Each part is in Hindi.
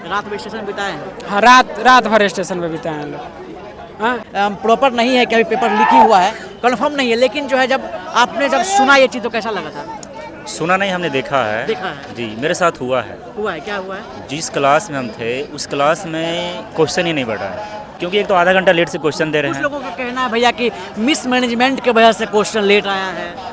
रात में स्टेशन बिताए हैं? हाँ, रात भर स्टेशन पे बिताए हैं लोग। हाँ, प्रॉपर नहीं है कि अभी पेपर लीक ही हुआ है, कंफर्म नहीं है, लेकिन जो है जब आपने सुना ये चीज़ तो कैसा लगा था? सुना नहीं, हमने देखा है। देखा है जी, मेरे साथ हुआ है। हुआ है, क्या हुआ है? जिस क्लास में हम थे उस क्लास में क्वेश्चन ही नहीं बढ़ा है, क्योंकि एक तो आधा घंटा लेट से क्वेश्चन दे रहे कुछ हैं। लोगों का कहना है भैया कि मिसमैनेजमेंट के वजह से क्वेश्चन लेट आया है।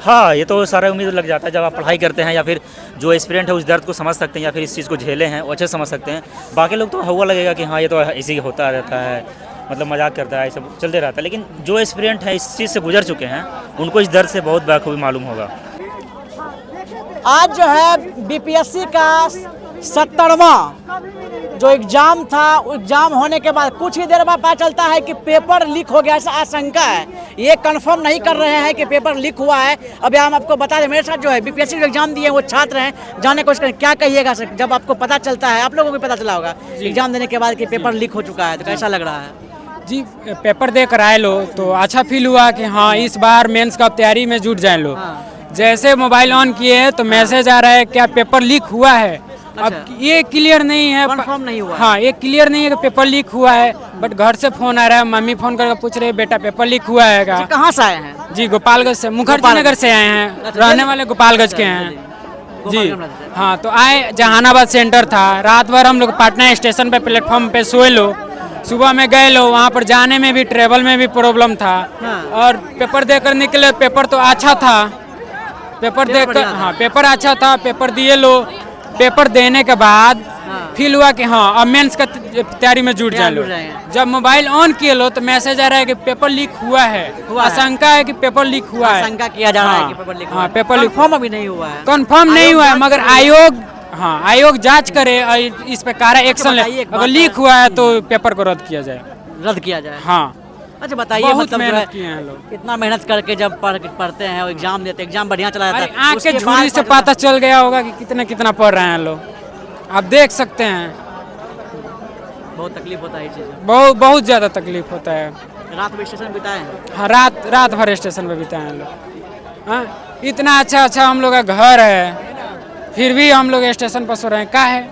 हाँ, ये तो सारा उम्मीद लग जाता है जब आप पढ़ाई करते हैं, या फिर जो एस्पिरेंट है उस दर्द को समझ सकते हैं, या फिर इस चीज़ को झेले हैं वो अच्छे से समझ सकते हैं। बाकी लोग तो हुआ लगेगा कि हाँ ये तो ऐसे ही होता रहता है, मतलब मजाक करता है, ये सब चलते रहता है। लेकिन जो एस्पिरेंट है इस चीज़ से गुजर चुके हैं उनको इस दर्द से बहुत बखूबी मालूम होगा। आज जो है बीपीएससी का 70वां जो एग्ज़ाम था, एग्ज़ाम होने के बाद कुछ ही देर बाद पता चलता है कि पेपर लीक हो गया, ऐसा आशंका है। ये कंफर्म नहीं कर रहे हैं कि पेपर लीक हुआ है। अभी हम आपको बता दें, मेरे साथ जो है बीपीएससी जो एग्ज़ाम दिए वो छात्र हैं, जानने की कोशिश करें क्या कहिएगा सर जब आपको पता चलता है, आप लोगों को भी पता चला होगा एग्ज़ाम देने के बाद कि पेपर लीक हो चुका है, तो कैसा लग रहा है? जी, पेपर दे कर आए लो तो अच्छा फील हुआ कि हाँ इस बार मेंस का तैयारी में जुट जाए लो। हाँ। जैसे मोबाइल ऑन किए तो मैसेज आ रहा है क्या पेपर लीक हुआ है। अब ये क्लियर नहीं है, कंफर्म नहीं हुआ है। हाँ ये क्लियर नहीं है कि पेपर लीक हुआ है, बट घर से फोन आ रहा है, मम्मी फोन करके पूछ रहे बेटा पेपर लीक हुआ है क्या? कहाँ से आए हैं? जी, गोपालगंज से, मुखर्जी नगर से आए हैं, अच्छा, रहने वाले गोपालगंज के हैं जी। गोपालगंज से। हाँ, तो आए, जहानाबाद सेंटर था, रात भर हम लोग पटना स्टेशन पे प्लेटफॉर्म पे सोए लो, सुबह में गए लो, वहाँ पर जाने में भी ट्रेवल में भी प्रॉब्लम था। हाँ। और पेपर देकर निकले, पेपर तो अच्छा था, पेपर देकर, हाँ पेपर अच्छा था, पेपर दिए लो। पेपर देने के बाद फील हुआ कि हाँ अब मेंस का तैयारी में जुट जाए लो। जब मोबाइल ऑन किए लो तो मैसेज आ रहा है कि पेपर लीक हुआ है, आशंका है कि पेपर लीक हुआ है, आशंका किया जा रहा है कि पेपर लीक हुआ है। पेपर लीक कंफर्म अभी नहीं हुआ है, कंफर्म नहीं हुआ है, मगर आयोग जांच करे और इस पे कार्य एक्शन ले। अगर लीक हुआ है तो पेपर को रद्द किया जाए। हाँ, अच्छा बताइए, बहुत मतलब जो मेहनत है किए हैं लोग, इतना मेहनत करके जब पढ़ते हैं और एग्जाम देते हैं, एग्जाम बढ़िया चला जाता है, आँख के झुर्री से पता चल गया होगा कि कितना पढ़ रहे हैं लोग, आप देख सकते हैं। बहुत तकलीफ होता है ये चीज़। बहुत ज़्यादा तकलीफ होता है। रात में स्टेशन बिताए हैं? हाँ, रात भर स्टेशन पे बिताए हैं लोग। हाँ, इतना अच्छा हम लोग का घर है, फिर भी हम लोग स्टेशन पर सो रहे हैं। क्या है,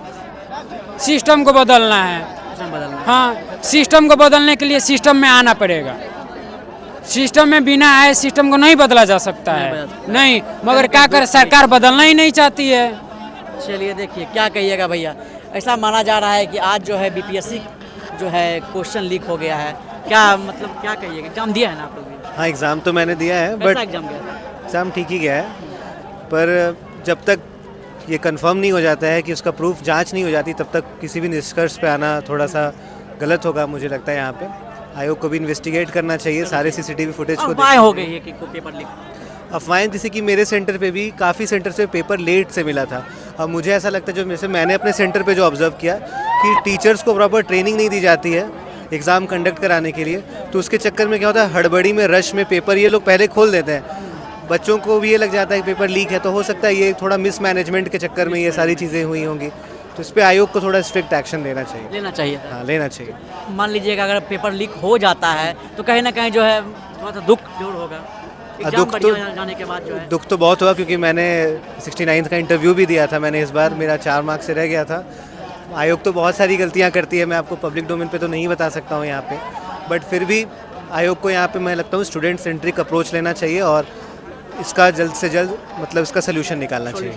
सिस्टम को बदलना है। हाँ, सिस्टम को बदलने के लिए सिस्टम में आना पड़ेगा। सिस्टम में बिना आए सिस्टम को नहीं बदला जा सकता है, नहीं, मगर क्या कर, सरकार बदलना ही नहीं चाहती है। चलिए देखिए क्या कहिएगा भैया, ऐसा माना जा रहा है कि आज जो है बीपीएससी जो है क्वेश्चन लीक हो गया है, क्या मतलब क्या कहिएगा? एग्जाम दिया है ना आप लोग? हाँ, एग्ज़ाम तो मैंने दिया है, बट एग्जाम गया था? एग्ज़ाम ठीक ही गया है, पर जब तक ये कंफर्म नहीं हो जाता है कि उसका प्रूफ जांच नहीं हो जाती, तब तक किसी भी निष्कर्ष पे आना थोड़ा सा गलत होगा मुझे लगता है। यहाँ पे आयोग को भी इन्वेस्टिगेट करना चाहिए सारे सीसीटीवी फुटेज को। अफवाहें हो गई है कि पेपर लीक, अफवाहें जैसे कि मेरे सेंटर पे भी काफ़ी सेंटर से पेपर लेट से मिला था। अब मुझे ऐसा लगता है, जो जैसे मैंने अपने सेंटर पे जो ऑब्जर्व किया कि टीचर्स को प्रॉपर ट्रेनिंग नहीं दी जाती है एग्ज़ाम कंडक्ट कराने के लिए, तो उसके चक्कर में क्या होता है, हड़बड़ी में, रश में पेपर ये लोग पहले खोल देते हैं। बच्चों को भी ये लग जाता है कि पेपर लीक है, तो हो सकता है ये थोड़ा मिसमैनेजमेंट के चक्कर में ये सारी चीज़ें हुई होंगी। तो इस पर आयोग को थोड़ा स्ट्रिक्ट एक्शन लेना चाहिए। हाँ, लेना चाहिए। मान लीजिएगा अगर पेपर लीक हो जाता है तो कहीं ना कहीं जो है थोड़ा सा दुख जरूर होगा। जाने के बाद जो है दुख तो बहुत हुआ, क्योंकि मैंने 69th का इंटरव्यू भी दिया था मैंने इस बार, मेरा 4 मार्क्स से रह गया था। आयोग तो बहुत सारी गलतियां करती है, मैं आपको पब्लिक डोमेन पे तो नहीं बता सकता हूँ यहाँ पे, बट फिर भी आयोग को यहाँ पे मैं लगता हूँ स्टूडेंट सेंट्रिक अप्रोच लेना चाहिए और इसका जल्द से जल्द मतलब इसका सोल्यूशन निकालना चाहिए।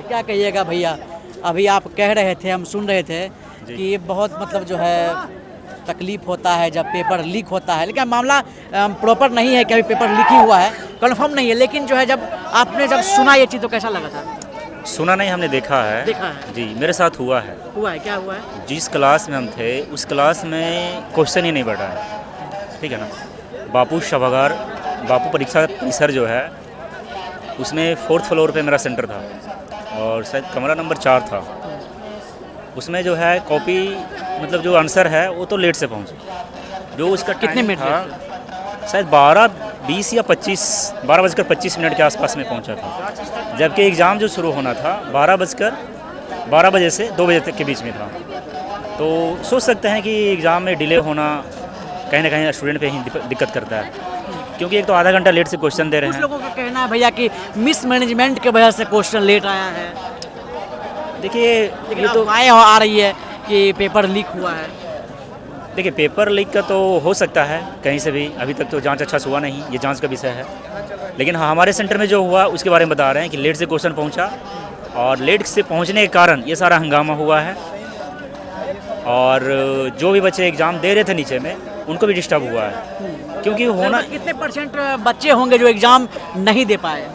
क्या कहिएगा भैया, अभी आप कह रहे थे, हम सुन रहे थे कि ये बहुत मतलब जो है तकलीफ होता है जब पेपर लीक होता है, लेकिन मामला प्रॉपर नहीं है कि अभी पेपर लीक ही हुआ है, कंफर्म नहीं है, लेकिन जो है जब आपने सुना ये चीज़ तो कैसा लगा था? सुना नहीं, हमने देखा है। देखा है? जी, मेरे साथ हुआ है। क्या हुआ है? जिस क्लास में हम थे उस क्लास में क्वेश्चन ही नहीं बढ़ा है, ठीक है ना। बापू परीक्षा परिसर जो है उसमें 4th फ्लोर पे मेरा सेंटर था और शायद कमरा नंबर 4 था। उसमें जो है कॉपी, मतलब जो आंसर है वो तो लेट से पहुंचे, जो उसका कितने मिनट था शायद 12:20 या 12:25 के आसपास में पहुंचा था, जबकि एग्ज़ाम जो शुरू होना था 12 बजे से 2 बजे तक के बीच में था। तो सोच सकते हैं कि एग्ज़ाम में डिले होना कहीं ना कहीं स्टूडेंट पे ही दिक्कत करता है, क्योंकि एक तो आधा घंटा लेट से क्वेश्चन दे रहे हैं। कुछ लोगों का कहना है भैया कि मिसमैनेजमेंट के वजह से क्वेश्चन लेट आया है। देखिए लेकिन ये तो अफवाहें आ रही है कि पेपर लीक हुआ है। देखिए पेपर लीक का तो हो सकता है कहीं से भी, अभी तक तो जांच अच्छा से हुआ नहीं, ये जांच का विषय है। लेकिन हाँ, हमारे सेंटर में जो हुआ उसके बारे में बता रहे हैं कि लेट से क्वेश्चन पहुंचा और लेट से पहुंचने के कारण ये सारा हंगामा हुआ है। और जो भी बच्चे एग्ज़ाम दे रहे थे नीचे में उनको भी डिस्टर्ब हुआ है, क्योंकि होना लगभग कितने परसेंट बच्चे होंगे जो एग्जाम नहीं दे पाए?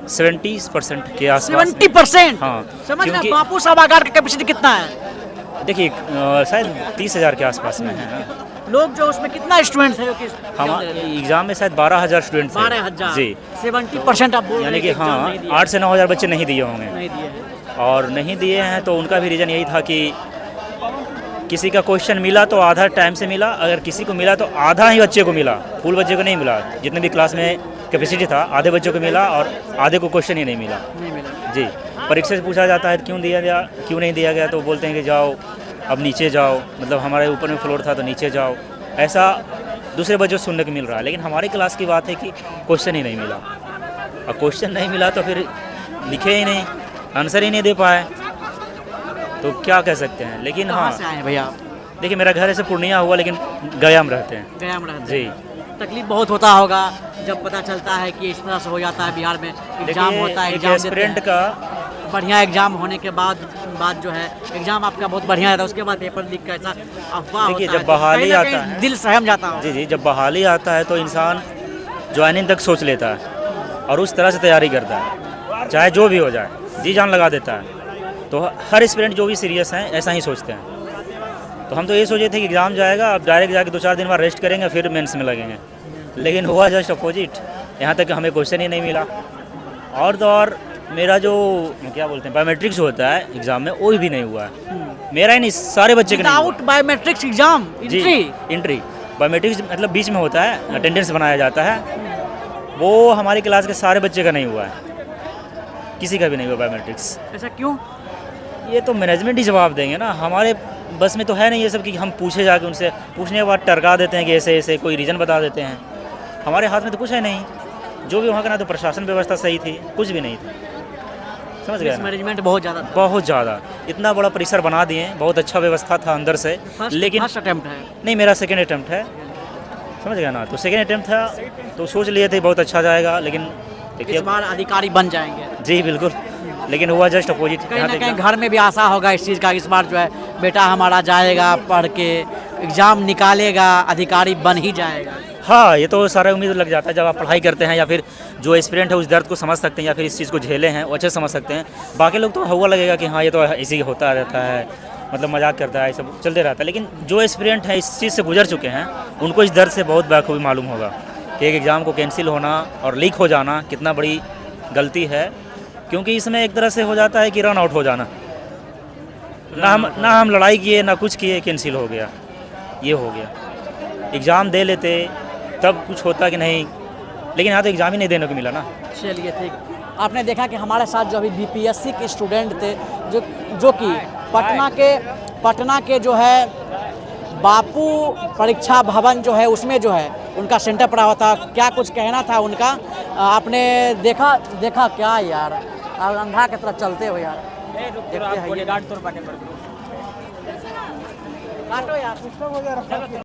70% के आसपास। 70%? हाँ, समझ रहे क्योंकि- हैं? बापू सभागार का कैपेसिटी कितना है? देखिए शायद 30,000 के आसपास में है। लोग जो उसमें कितना स्टूडेंट थे जो कि हम एग्ज़ाम में शायद 12,000 स्टूडेंट थे। 12,000। जी, 70% आप बोल रहे यानी हैं कि एग्जाम हाँ नहीं दिए। 8 से 9,000 बच्चे नहीं दिए होंगे। नहीं दिए हैं। और नहीं दिए हैं तो उनका भी रीज़न यही था कि किसी का क्वेश्चन मिला तो आधा टाइम से मिला, अगर किसी को मिला तो आधा ही बच्चे को मिला, फुल बच्चे को नहीं मिला। जितने भी क्लास में कैपेसिटी था आधे बच्चों को मिला और आधे को क्वेश्चन ही नहीं मिला। नहीं मिला। जी, परीक्षा से पूछा जाता है क्यों दिया गया, क्यों नहीं दिया गया, तो बोलते हैं कि जाओ अब नीचे जाओ, मतलब हमारे ऊपर में फ्लोर था तो नीचे जाओ, ऐसा दूसरे बच्चों से सुनने को मिल रहा है। लेकिन हमारी क्लास की बात है कि क्वेश्चन ही नहीं मिला, और क्वेश्चन नहीं मिला तो फिर लिखे ही नहीं, आंसर ही नहीं दे पाए, तो क्या कह सकते हैं। लेकिन कहाँ हाँ, से आए हैं भैया? देखिए मेरा घर ऐसे पूर्णिया हुआ लेकिन गया में रहते हैं। गया में रहते जी, हैं। तकलीफ बहुत होता होगा जब पता चलता है कि इस तरह से हो जाता है बिहार में, एग्जाम होता है, एक एग्जाम देते एस्पिरेंट हैं। का बढ़िया एग्जाम होने के बाद जो है एग्जाम आपका बहुत बढ़िया रहता है, उसके बाद पेपर लीक का ऐसा अफवाह देखिए, होता जब है, तो बहाली कहीं ना आता कहीं है- दिल सहम जाता हो। जी जी, जब बहाली आता है तो इंसान ज्वाइनिंग तक सोच लेता है और उस तरह से तैयारी करता है, चाहे जो भी हो जाए, जी जान लगा देता है। तो हर एस्पिरेंट जो भी सीरियस हैं ऐसा ही सोचते हैं। तो हम तो ये सोचे थे कि एग्ज़ाम जाएगा, अब डायरेक्ट जाके 2-4 दिन बाद रेस्ट करेंगे, फिर मेंस में लगेंगे। लेकिन हुआ जस्ट अपोजिट, यहाँ तक कि हमें क्वेश्चन ही नहीं मिला। और तो और मेरा जो क्या बोलते हैं बायोमेट्रिक्स होता है एग्ज़ाम में, वो भी नहीं हुआ है। मेरा ही नहीं, सारे बच्चे के नहीं हुआ। विदाउट बायोमेट्रिक्स एग्जाम जी, एंट्री? एंट्री बायोमेट्रिक्स मतलब बीच में होता है, अटेंडेंस बनाया जाता है, वो हमारी क्लास के सारे बच्चे का नहीं हुआ है, किसी का भी नहीं हुआ बायोमेट्रिक्स। ऐसा क्यों? ये तो मैनेजमेंट ही जवाब देंगे ना, हमारे बस में तो है नहीं ये सब कि हम पूछे जाके उनसे, पूछने के बाद टरका देते हैं कि ऐसे ऐसे, कोई रीज़न बता देते हैं। हमारे हाथ में तो कुछ है नहीं, जो भी वहाँ का ना तो प्रशासन व्यवस्था सही थी, कुछ भी नहीं थी, समझ गए ना? मैनेजमेंट बहुत ज़्यादा था। बहुत ज़्यादा, इतना बड़ा परिसर बना दिए, बहुत अच्छा व्यवस्था था अंदर से, लेकिन फर्स्ट अटेम्प्ट है। नहीं, मेरा सेकेंड अटेम्प्ट है, समझ गया ना? तो सेकेंड अटेम्प्ट था तो सोच लिए थे बहुत अच्छा जाएगा, लेकिन देखिए इस बार अधिकारी बन जाएंगे। जी बिल्कुल, लेकिन हुआ जस्ट अपोजिट। कहीं ना कहीं घर में भी आशा होगा इस चीज़ का, इस बार जो है बेटा हमारा जाएगा पढ़ के एग्ज़ाम निकालेगा, अधिकारी बन ही जाएगा। हाँ, ये तो सारा उम्मीद लग जाता है जब आप पढ़ाई करते हैं, या फिर जो एस्पिरेंट है उस दर्द को समझ सकते हैं, या फिर इस चीज़ को झेले हैं वो अच्छे समझ सकते हैं। बाकी लोग तो हुआ लगेगा कि हाँ ये तो इसी होता रहता है, मतलब मजाक करता है, सब चलते रहता है। लेकिन जो एस्पिरेंट है इस चीज़ से गुजर चुके हैं, उनको इस दर्द से बहुत बखूबी मालूम होगा कि एक एग्ज़ाम को कैंसिल होना और लीक हो जाना कितना बड़ी गलती है। क्योंकि इसमें एक तरह से हो जाता है कि रन आउट हो जाना, ना हम लड़ाई किए ना कुछ किए, कैंसिल हो गया, ये हो गया। एग्ज़ाम दे लेते तब कुछ होता कि नहीं, लेकिन यहाँ तो एग्ज़ाम ही नहीं देने को मिला ना। चलिए ठीक। आपने देखा कि हमारे साथ जो अभी बीपीएससी के स्टूडेंट थे जो कि पटना के जो है बापू परीक्षा भवन जो है उसमें जो है उनका सेंटर पड़ा हुआ था। क्या कुछ कहना था उनका, आपने देखा क्या यार, अंधा की तरह चलते हो यार, देखते हैं ये। काटो यार,